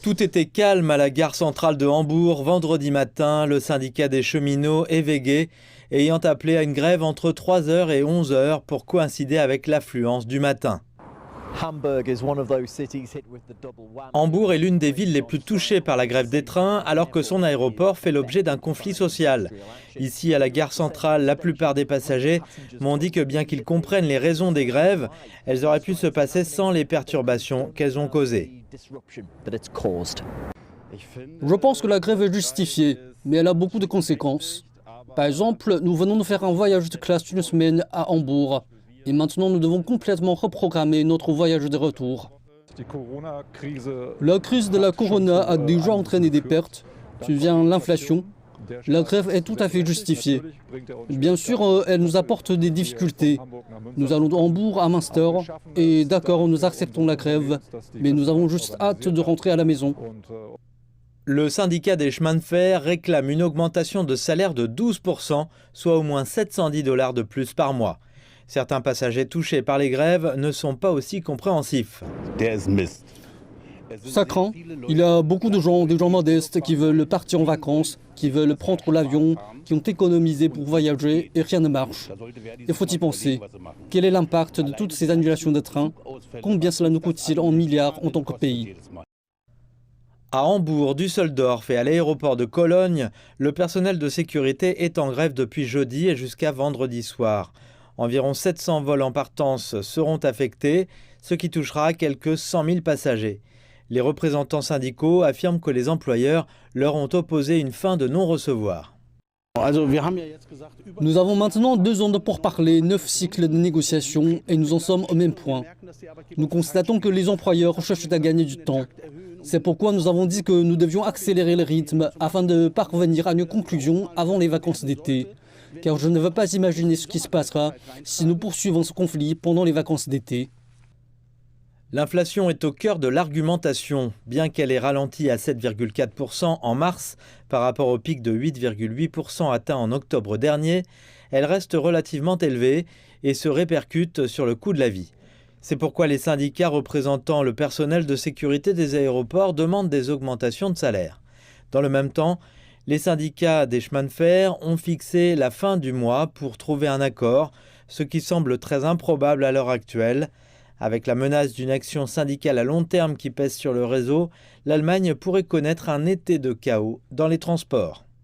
Tout était calme à la gare centrale de Hambourg vendredi matin. Le syndicat des cheminots EVG ayant appelé à une grève entre 3h et 11h pour coïncider avec l'affluence du matin. Hambourg est l'une des villes les plus touchées par la grève des trains alors que son aéroport fait l'objet d'un conflit social. Ici, à la gare centrale, la plupart des passagers m'ont dit que bien qu'ils comprennent les raisons des grèves, elles auraient pu se passer sans les perturbations qu'elles ont causées. Je pense que la grève est justifiée, mais elle a beaucoup de conséquences. Par exemple, nous venons de faire un voyage de classe d'une semaine à Hambourg. Et maintenant, nous devons complètement reprogrammer notre voyage de retour. La crise de la corona a déjà entraîné des pertes. Puis vient l'inflation. La grève est tout à fait justifiée. Bien sûr, elle nous apporte des difficultés. Nous allons de Hambourg à Münster. Et d'accord, nous acceptons la grève. Mais nous avons juste hâte de rentrer à la maison. Le syndicat des chemins de fer réclame une augmentation de salaire de 12%, soit au moins $710 de plus par mois. Certains passagers touchés par les grèves ne sont pas aussi compréhensifs. Ça craint. Il y a beaucoup de gens, des gens modestes qui veulent partir en vacances, qui veulent prendre l'avion, qui ont économisé pour voyager et rien ne marche. Il faut y penser. Quel est l'impact de toutes ces annulations de trains? Combien cela nous coûte-t-il en milliards en tant que pays? À Hambourg, Düsseldorf et à l'aéroport de Cologne, le personnel de sécurité est en grève depuis jeudi et jusqu'à vendredi soir. Environ 700 vols en partance seront affectés, ce qui touchera quelques 100 000 passagers. Les représentants syndicaux affirment que les employeurs leur ont opposé une fin de non-recevoir. Nous avons maintenant 2 ans de pourparlers, 9 cycles de négociations et nous en sommes au même point. Nous constatons que les employeurs cherchent à gagner du temps. C'est pourquoi nous avons dit que nous devions accélérer le rythme afin de parvenir à une conclusion avant les vacances d'été. Car je ne veux pas imaginer ce qui se passera si nous poursuivons ce conflit pendant les vacances d'été. L'inflation est au cœur de l'argumentation. Bien qu'elle ait ralenti à 7,4% en mars par rapport au pic de 8,8% atteint en octobre dernier, elle reste relativement élevée et se répercute sur le coût de la vie. C'est pourquoi les syndicats représentant le personnel de sécurité des aéroports demandent des augmentations de salaire. Dans le même temps, les syndicats des chemins de fer ont fixé la fin du mois pour trouver un accord, ce qui semble très improbable à l'heure actuelle. Avec la menace d'une action syndicale à long terme qui pèse sur le réseau, l'Allemagne pourrait connaître un été de chaos dans les transports.